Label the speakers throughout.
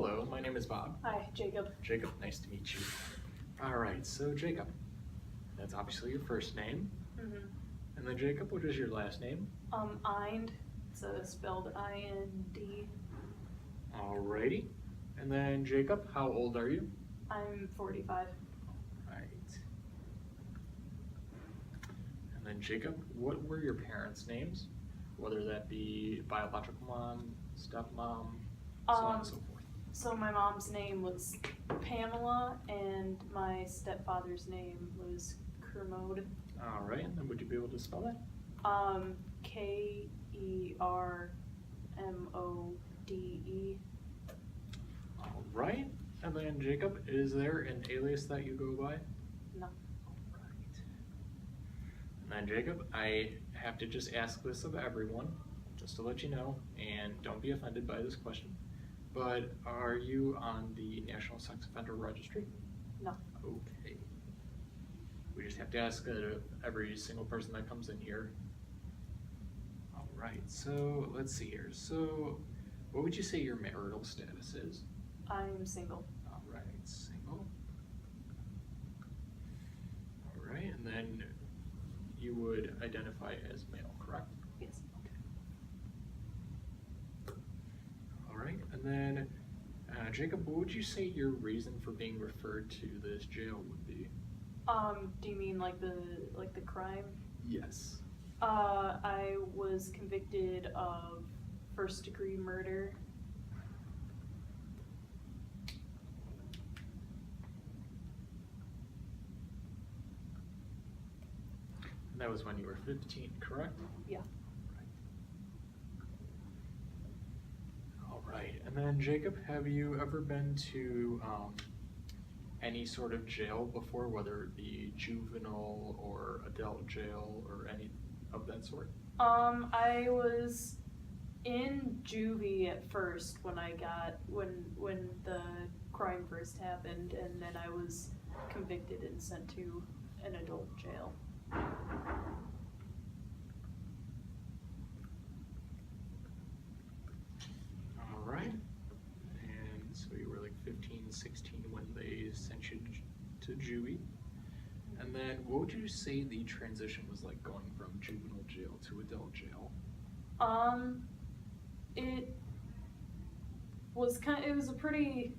Speaker 1: Hello, my name is Bob.
Speaker 2: Hi, Jacob.
Speaker 1: Jacob, nice to meet you. All right, so Jacob, that's obviously your first name.
Speaker 2: Mm-hmm.
Speaker 1: And then Jacob, what is your last name?
Speaker 2: Ind, so spelled I-N-D.
Speaker 1: Alrighty. And then Jacob, how old are you?
Speaker 2: I'm 45.
Speaker 1: Right. And then Jacob, what were your parents' names? Whether that be biological mom, stepmom, so on and so forth.
Speaker 2: So my mom's name was Pamela, and my stepfather's name was Kermode.
Speaker 1: All right, and then would you be able to spell that?
Speaker 2: Kermode.
Speaker 1: All right, and then Jacob, is there an alias that you go by?
Speaker 2: No.
Speaker 1: All right. And then Jacob, I have to just ask this of everyone, just to let you know, and don't be offended by this question, but are you on the National Sex Offender Registry?
Speaker 2: No.
Speaker 1: Okay. We just have to ask that of every single person that comes in here. All right, so let's see here. So what would you say your marital status is?
Speaker 2: I'm single.
Speaker 1: All right, single. All right, and then you would identify as male, correct?
Speaker 2: Yes.
Speaker 1: Okay. All right, and then Jacob, what would you say your reason for being referred to this jail would be?
Speaker 2: Do you mean like the crime?
Speaker 1: Yes.
Speaker 2: I was convicted of first-degree murder.
Speaker 1: And that was when you were 15, correct?
Speaker 2: Yeah.
Speaker 1: All right, and then Jacob, have you ever been to any sort of jail before, whether it be juvenile or adult jail or any of that sort?
Speaker 2: I was in juvie at first when the crime first happened, and then I was convicted and sent to an adult jail.
Speaker 1: All right, and so you were like 15, 16 when they sent you to juvie. And then what would you say the transition was like going from juvenile jail to adult jail?
Speaker 2: It was a pretty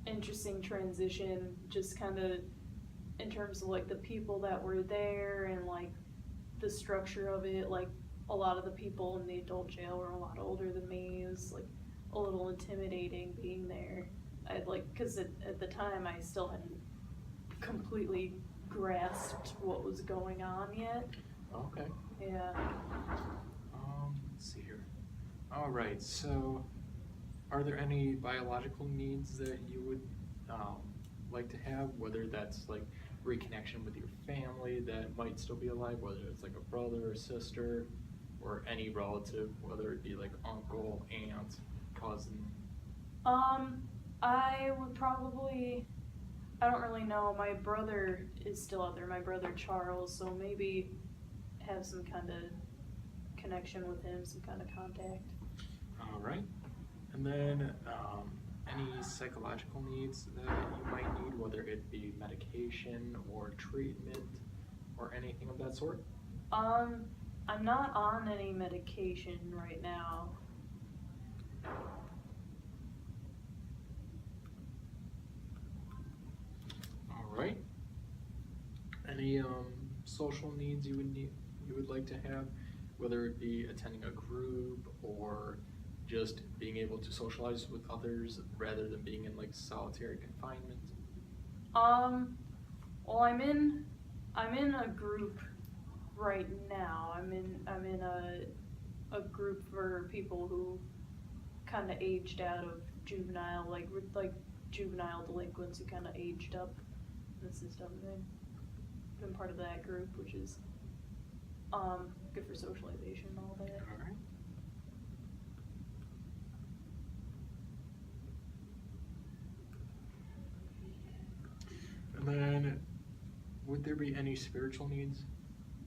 Speaker 2: interesting transition, just kind of in terms of like the people that were there and like the structure of it. Like a lot of the people in the adult jail were a lot older than me. It was like a little intimidating being there. Because at the time I still hadn't completely grasped what was going on yet.
Speaker 1: Okay.
Speaker 2: Yeah.
Speaker 1: Let's see here. All right, so are there any biological needs that you would like to have, whether that's like reconnection with your family that might still be alive, whether it's like a brother or sister or any relative, whether it be like uncle, aunt, cousin?
Speaker 2: I would probably, I don't really know. My brother is still out there, my brother Charles, so maybe have some kind of connection with him, some kind of contact.
Speaker 1: All right. And then any psychological needs that you might need, whether it be medication or treatment or anything of that sort?
Speaker 2: I'm not on any medication right now.
Speaker 1: All right. Any social needs you would like to have, whether it be attending a group or just being able to socialize with others rather than being in like solitary confinement?
Speaker 2: Well, I'm in a group right now. I'm in a group for people who kind of aged out of juvenile, like juvenile delinquents who kind of aged up in the system. I've been part of that group, which is good for socialization and all that.
Speaker 1: All right. And then, would there be any spiritual needs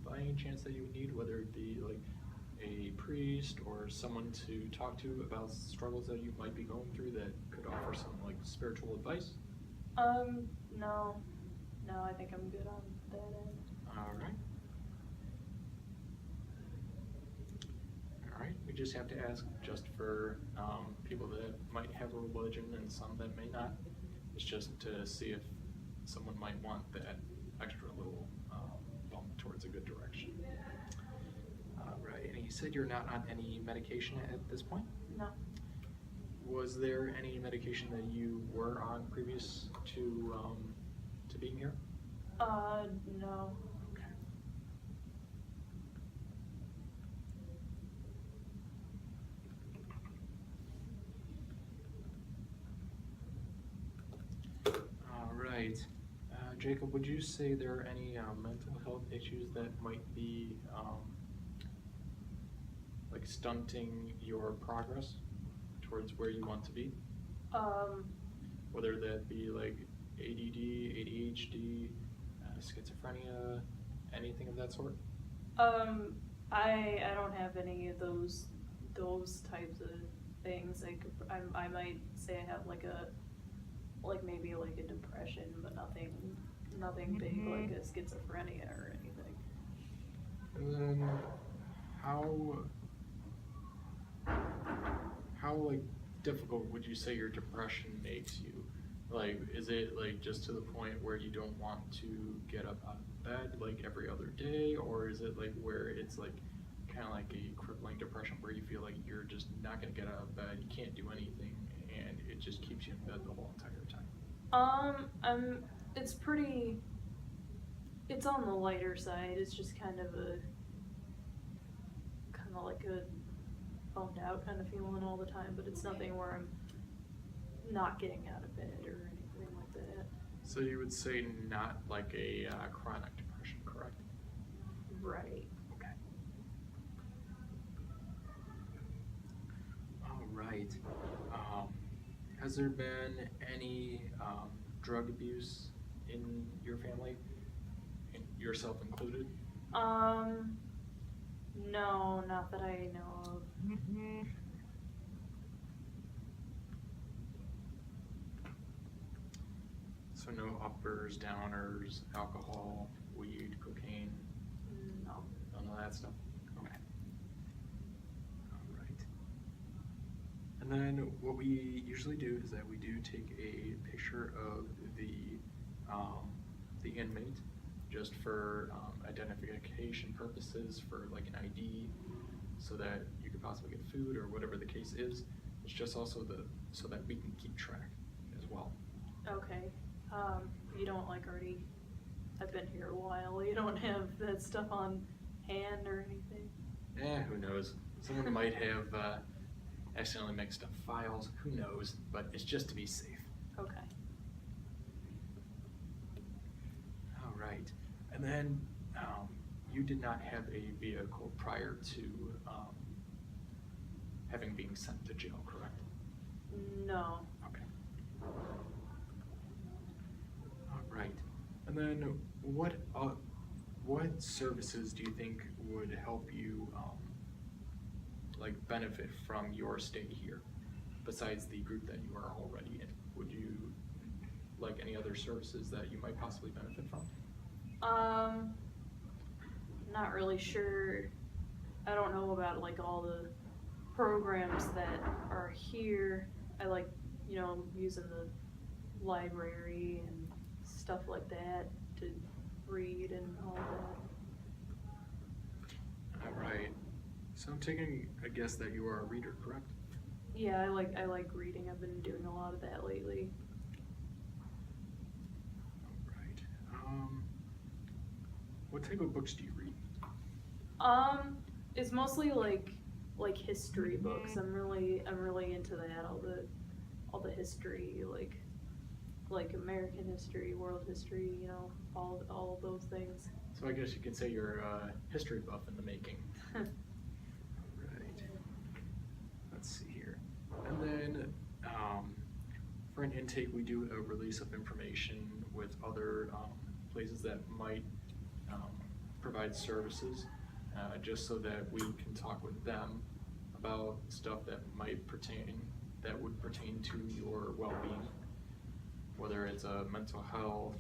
Speaker 1: by any chance that you would need, whether it be like a priest or someone to talk to about struggles that you might be going through that could offer some spiritual advice?
Speaker 2: No. No, I think I'm good on that end.
Speaker 1: All right. All right. We just have to ask just for people that might have a religion and some that may not. It's just to see if someone might want that extra little bump towards a good direction. All right. And you said you're not on any medication at this point?
Speaker 2: No.
Speaker 1: Was there any medication that you were on previous to being here?
Speaker 2: No.
Speaker 1: Okay. All right. Jacob, would you say there are any mental health issues that might be like stunting your progress towards where you want to be? Whether that be like ADD, ADHD, schizophrenia, anything of that sort?
Speaker 2: I don't have any of those types of things. Like I might say I have maybe a depression, but nothing big like a schizophrenia or anything.
Speaker 1: And then how like difficult would you say your depression makes you? Like, is it like just to the point where you don't want to get up out of bed like every other day, or is it like where it's like kind of like a crippling depression where you feel like you're just not going to get out of bed, you can't do anything, and it just keeps you in bed the whole entire time?
Speaker 2: It's on the lighter side. It's just kind of like a bummed out kind of feeling all the time, but it's nothing where I'm not getting out of bed or anything like that.
Speaker 1: So you would say not like a chronic depression, correct?
Speaker 2: Right.
Speaker 1: Okay. All right. Has there been any drug abuse in your family, yourself included?
Speaker 2: No, not that I know of.
Speaker 1: So no uppers, downers, alcohol, weed, cocaine,
Speaker 2: No.
Speaker 1: none of that stuff? Okay. All right. And then what we usually do is that we do take a picture of the inmate just for identification purposes, for like an ID, so that you could possibly get food or whatever the case is. It's just also so that we can keep track as well.
Speaker 2: Okay. You don't already, I've been here a while, you don't have that stuff on hand or anything?
Speaker 1: Who knows? Someone might have accidentally mixed up files, who knows, but it's just to be safe.
Speaker 2: Okay.
Speaker 1: All right. And then you did not have a vehicle prior to having been sent to jail, correct?
Speaker 2: No.
Speaker 1: Okay. All right. And then what services do you think would help you like benefit from your stay here, besides the group that you are already in? Would you like any other services that you might possibly benefit from?
Speaker 2: Not really sure. I don't know about like all the programs that are here. I like, using the library and stuff like that to read and all that.
Speaker 1: All right. So I'm taking a guess that you are a reader, correct?
Speaker 2: Yeah, I like reading. I've been doing a lot of that lately.
Speaker 1: All right. What type of books do you read?
Speaker 2: It's mostly like history books. I'm really into that. All the history, like American history, world history, all of those things.
Speaker 1: So I guess you could say you're a history buff in the making. Right. Let's see here. And then for an intake, we do a release of information with other places that might provide services, just so that we can talk with them about stuff that would pertain to your well-being. whether it's a mental health,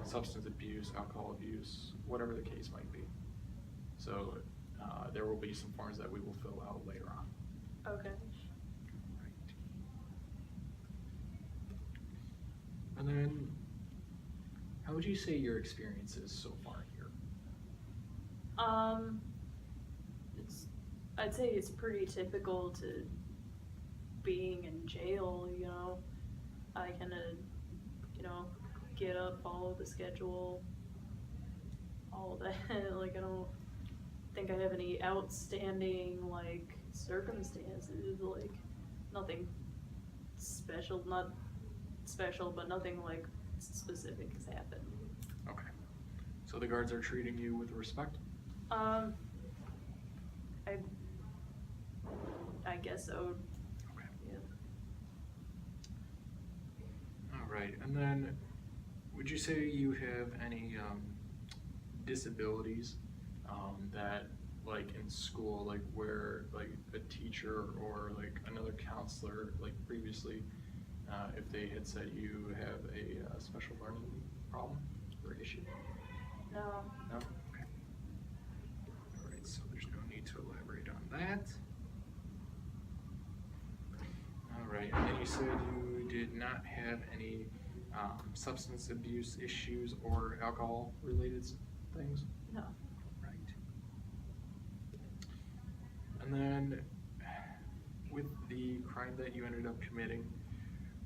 Speaker 1: substance abuse, alcohol abuse, whatever the case might be. So there will be some forms that we will fill out later on.
Speaker 2: Okay.
Speaker 1: Right. And then, how would you say your experience is so far here?
Speaker 2: I'd say it's pretty typical to being in jail, you know. I kind of, you know, get up, follow the schedule, all of that. Like, I don't think I have any outstanding, like, circumstances, like, nothing special, not special, but nothing, like, specific has happened.
Speaker 1: Okay. So the guards are treating you with respect?
Speaker 2: I guess so.
Speaker 1: Okay.
Speaker 2: Yeah.
Speaker 1: All right. And then, would you say you have any disabilities that, like in school, like where like a teacher or like another counselor, like previously, if they had said you have a special learning problem or issue?
Speaker 2: No.
Speaker 1: No? Okay. All right, so there's no need to elaborate on that. All right, and then you said you did not have any substance abuse issues or alcohol related things?
Speaker 2: No.
Speaker 1: Right. And then with the crime that you ended up committing,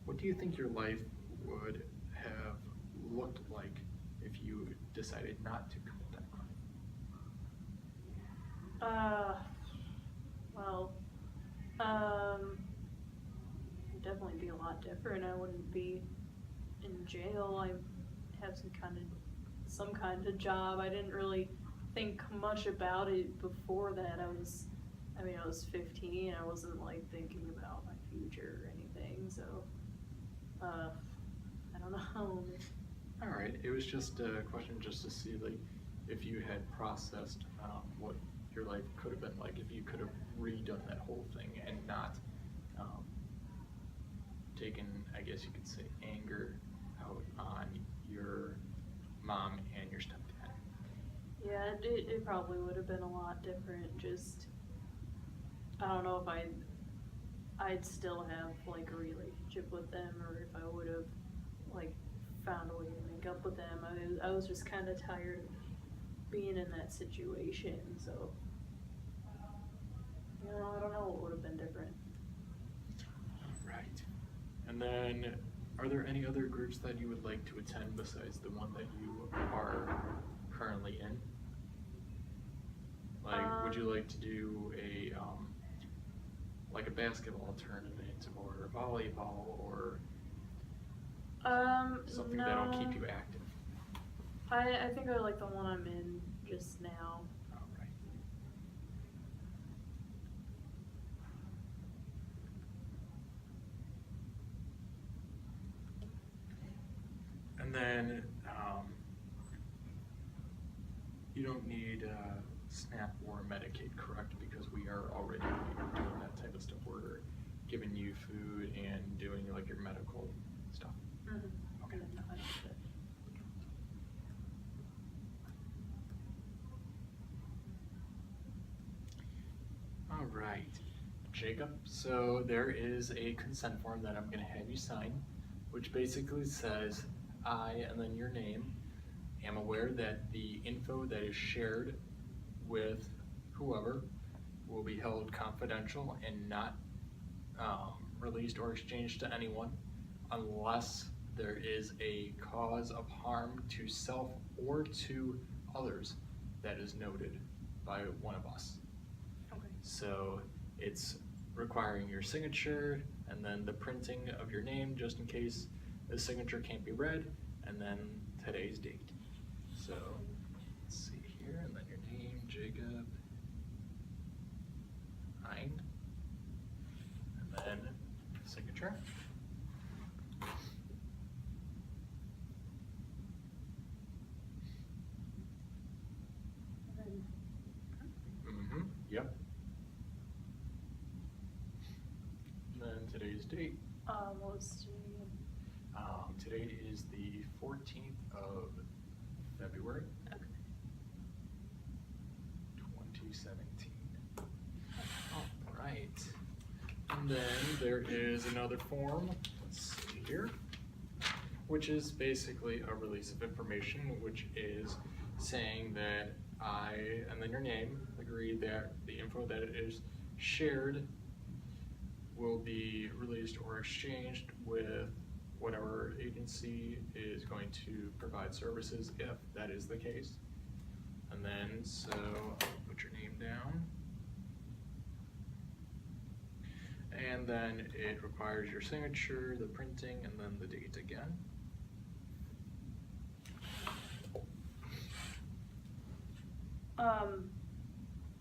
Speaker 1: what do you think your life would have looked like if you decided not to commit that crime?
Speaker 2: Well, it'd definitely be a lot different. I wouldn't be in jail. I have some kind of job. I didn't really think much about it before that. I was 15. I wasn't like thinking about my future or anything. So, I don't know.
Speaker 1: All right, it was just a question just to see like if you had processed what your life could have been like if you could have redone that whole thing and not taken, I guess you could say, anger out on your mom and your stepdad.
Speaker 2: Yeah, it probably would have been a lot different. Just, I don't know if I'd still have like a relationship with them, or if I would have like found a way to make up with them. I was just kind of tired of being in that situation, so, you know, I don't know what would have been different.
Speaker 1: Right. And then, are there any other groups that you would like to attend besides the one that you are currently in? Like, would you like to do like a basketball tournament or volleyball or something
Speaker 2: no.
Speaker 1: that'll keep you active?
Speaker 2: I think I like the one I'm in just now.
Speaker 1: All right. And then you don't need SNAP or Medicaid, correct? Because we are already doing that type of stuff. We're giving you food and doing like your medical stuff.
Speaker 2: Mm-hmm.
Speaker 1: Okay.
Speaker 2: No, I don't do it.
Speaker 1: All right, Jacob. So there is a consent form that I'm going to have you sign, which basically says, I, and then your name, am aware that the info that is shared with whoever will be held confidential and not released or exchanged to anyone unless there is a cause of harm to self or to others that is noted by one of us.
Speaker 2: Okay.
Speaker 1: So it's requiring your signature and then the printing of your name just in case the signature can't be read, and then today's date. So let's see here, and then your name, Jacob Hein, and then signature. Yep. And then today's date.
Speaker 2: Let's see.
Speaker 1: Today is the 14th of February,
Speaker 2: Okay.
Speaker 1: 2017. All right. And then there is another form, let's see here, which is basically a release of information, which is saying that I, and then your name, agree that the info that is shared will be released or exchanged with whatever agency is going to provide services, if that is the case. And then, so I'll put your name down. And then it requires your signature, the printing, and then the date again.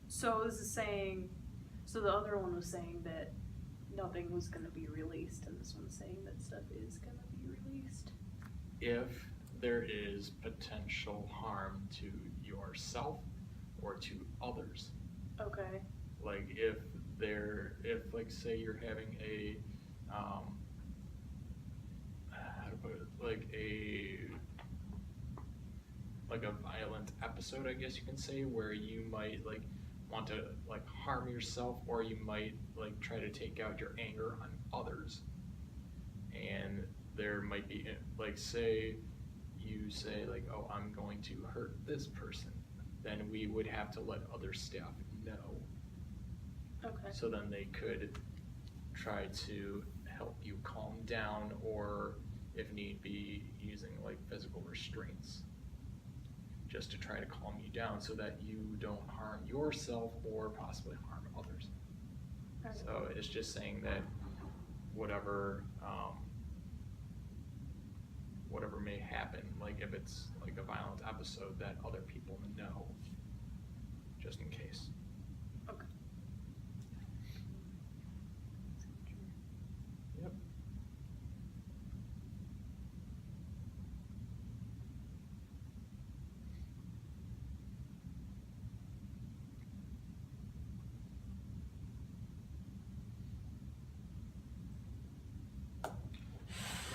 Speaker 2: So this is saying, so the other one was saying that nothing was gonna be released, and this one's saying that stuff is gonna be released.
Speaker 1: If there is potential harm to yourself or to others.
Speaker 2: Okay.
Speaker 1: Like if like say you're having a, how to put it, like a violent episode, I guess you can say, where you might like want to like harm yourself, or you might like try to take out your anger on others. And there might be, like, say you say like, oh, I'm going to hurt this person, then we would have to let other staff know.
Speaker 2: Okay.
Speaker 1: So then they could try to help you calm down, or if need be, using like physical restraints, just to try to calm you down so that you don't harm yourself or possibly harm others.
Speaker 2: Right.
Speaker 1: So it's just saying that whatever whatever may happen, like if it's like a violent episode, that other people know, just in case.
Speaker 2: Okay.
Speaker 1: Yep.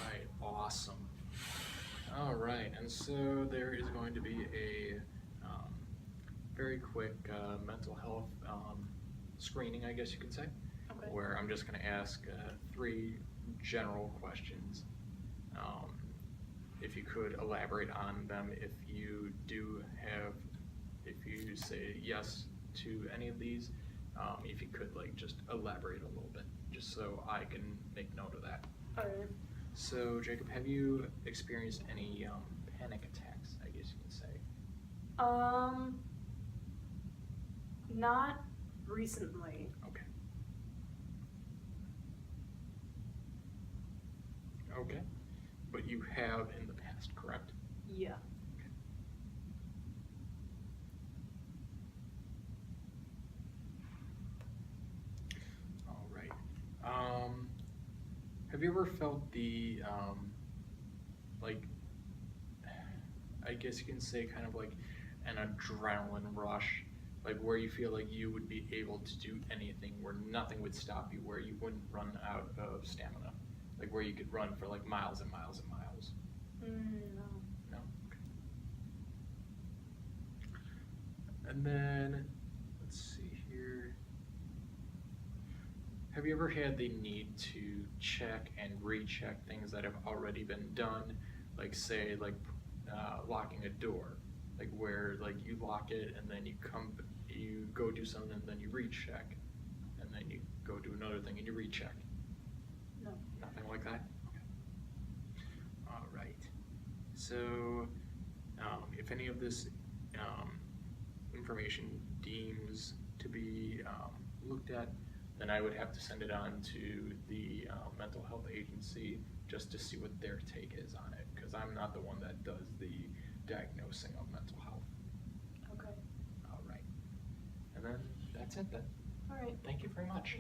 Speaker 1: Right, awesome. All right, and so there is going to be a very quick mental health screening, I guess you could say,
Speaker 2: Okay.
Speaker 1: where I'm just going to ask 3 general questions. If you could elaborate on them, if you say yes to any of these, if you could like just elaborate a little bit, just so I can make note of that.
Speaker 2: Alright.
Speaker 1: So Jacob, have you experienced any panic attacks, I guess you can say?
Speaker 2: Not recently.
Speaker 1: Okay. Okay. But you have in the past, correct?
Speaker 2: Yeah.
Speaker 1: Okay. All right. Have you ever felt the, like, I guess you can say kind of like an adrenaline rush, like where you feel like you would be able to do anything, where nothing would stop you, where you wouldn't run out of stamina, like where you could run for like miles and miles and miles?
Speaker 2: No.
Speaker 1: No? Okay. And then, let's see here. Have you ever had the need to check and recheck things that have already been done? Like say, like locking a door, like where like you lock it and then you go do something and then you recheck, and then you go do another thing and you recheck.
Speaker 2: No.
Speaker 1: Nothing like that? Okay. All right. So, if any of this information deems to be looked at, then I would have to send it on to the mental health agency just to see what their take is on it, because I'm not the one that does the diagnosing of mental health.
Speaker 2: Okay.
Speaker 1: All right. And then that's it then.
Speaker 2: Alright.
Speaker 1: Thank you very much.